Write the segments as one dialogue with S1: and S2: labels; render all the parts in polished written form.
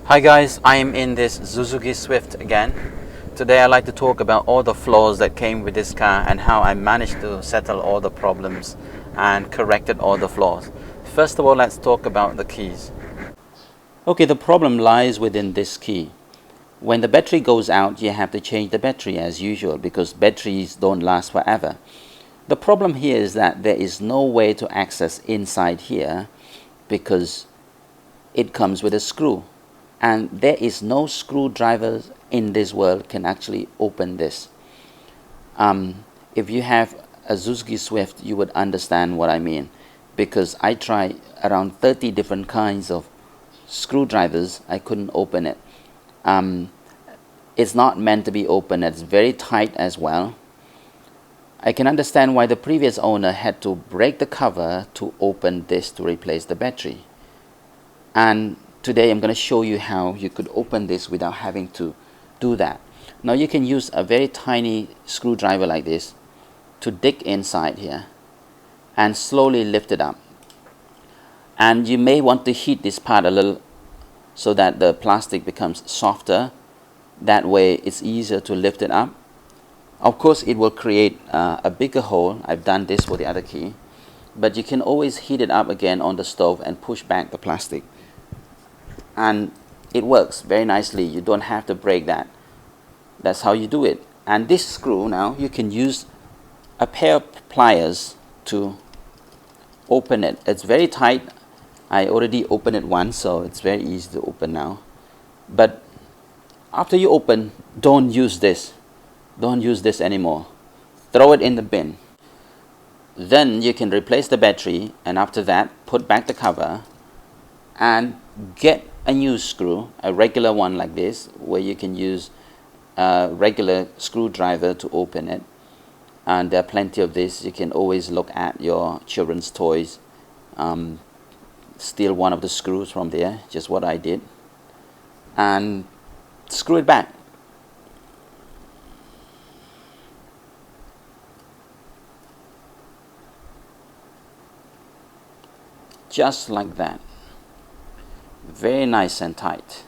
S1: Hi guys, I am in this Suzuki Swift again. Today I'd like to talk about all the flaws that came with this car and how I managed to settle all the problems and corrected all the flaws. First of all, let's talk about the keys. Okay, the problem lies within this key. When the battery goes out, you have to change the battery as usual because batteries don't last forever. The problem here is that there is no way to access inside here because it comes with a screw. And there is no screwdriver in this world can actually open this. If you have a Suzuki Swift, you would understand what I mean, because I tried around 30 different kinds of screwdrivers. I couldn't open it. It's not meant to be open. It's very tight as well. I can understand why the previous owner had to break the cover to open this to replace the battery. And today I'm going to show you how you could open this without having to do that. Now you can use a very tiny screwdriver like this to dig inside here and slowly lift it up. And you may want to heat this part a little so that the plastic becomes softer. That way it's easier to lift it up. Of course it will create a bigger hole. I've done this for the other key. But you can always heat it up again on the stove and push back the plastic. And it works very nicely. You don't have to break that. That's how you do it. And this screw now, you can use a pair of pliers to open it. It's very tight. I already opened it once, so it's very easy to open now. But after you open, don't use this. Don't use this anymore. Throw it in the bin. Then you can replace the battery, and after that, put back the cover and get a new screw, a regular one like this, where you can use a regular screwdriver to open it. And there are plenty of this. You can always look at your children's toys, steal one of the screws from there, just what I did, and screw it back. Just like that. Very nice and tight.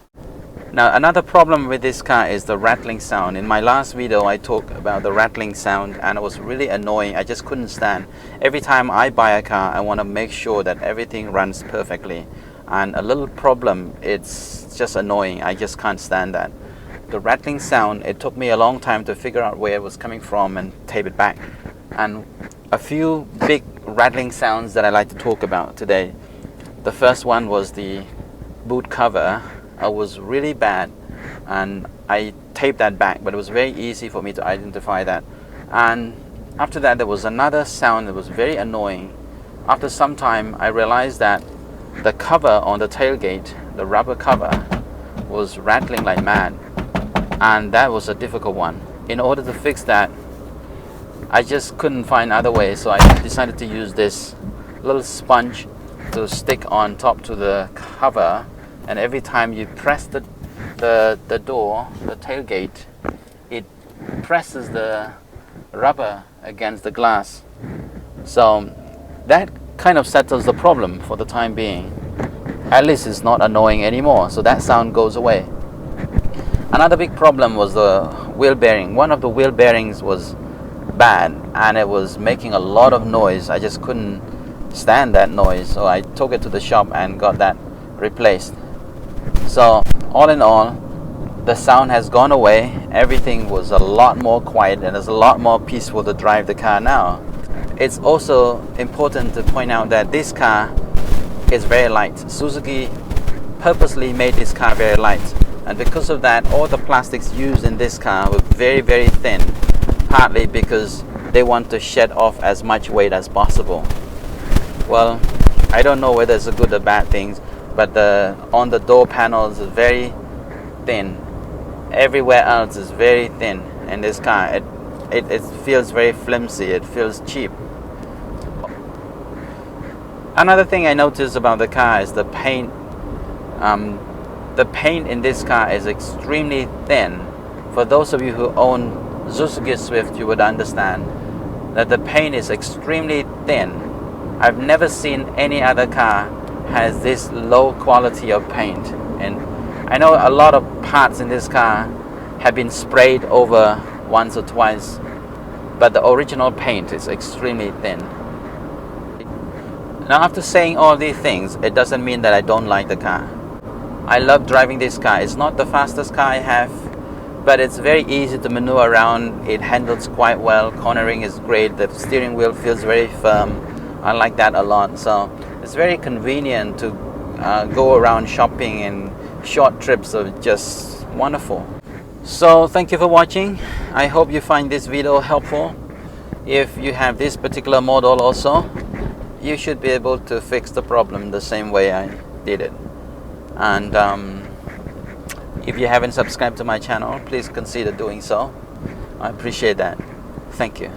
S1: Now another problem with this car is the rattling sound. In my last video I talked about the rattling sound and it was really annoying. I just couldn't stand. Every time I buy a car I want to make sure that everything runs perfectly, and a little problem, it's just annoying. I just can't stand that. The rattling sound, it took me a long time to figure out where it was coming from and tape it back. And a few big rattling sounds that I like to talk about today. The first one was the boot cover. It was really bad and I taped that back, but it was very easy for me to identify that. And after that there was another sound that was very annoying. After some time I realized that the cover on the tailgate, the rubber cover, was rattling like mad, and that was a difficult one. In order to fix that, I just couldn't find other way, so I decided to use this little sponge to stick on top to the cover, and every time you press the door, the tailgate, it presses the rubber against the glass. So that kind of settles the problem for the time being. At least it's not annoying anymore, so that sound goes away. Another big problem was the wheel bearing. One of the wheel bearings was bad and it was making a lot of noise. I just couldn't stand that noise, so I took it to the shop and got that replaced. So all in all, the sound has gone away. Everything was a lot more quiet and it's a lot more peaceful to drive the car now. It's also important to point out that this car is very light. Suzuki purposely made this car very light, and because of that all the plastics used in this car were very, very thin, partly because they want to shed off as much weight as possible. Well, I don't know whether it's a good or bad thing, but on the door panels is very thin. Everywhere else is very thin in this car. It feels very flimsy. It feels cheap. Another thing I noticed about the car is the paint. The paint in this car is extremely thin. For those of you who own Suzuki Swift, you would understand that the paint is extremely thin. I've never seen any other car has this low quality of paint, and I know a lot of parts in this car have been sprayed over once or twice, but the original paint is extremely thin. Now, after saying all these things, it doesn't mean that I don't like the car. I love driving this car. It's not the fastest car I have, but it's very easy to maneuver around. It handles quite well. Cornering is great. The steering wheel feels very firm. I like that a lot. So it's very convenient to go around shopping, and short trips are just wonderful. So thank you for watching. I hope you find this video helpful. If you have this particular model also, you should be able to fix the problem the same way I did it. And if you haven't subscribed to my channel, please consider doing so. I appreciate that. Thank you.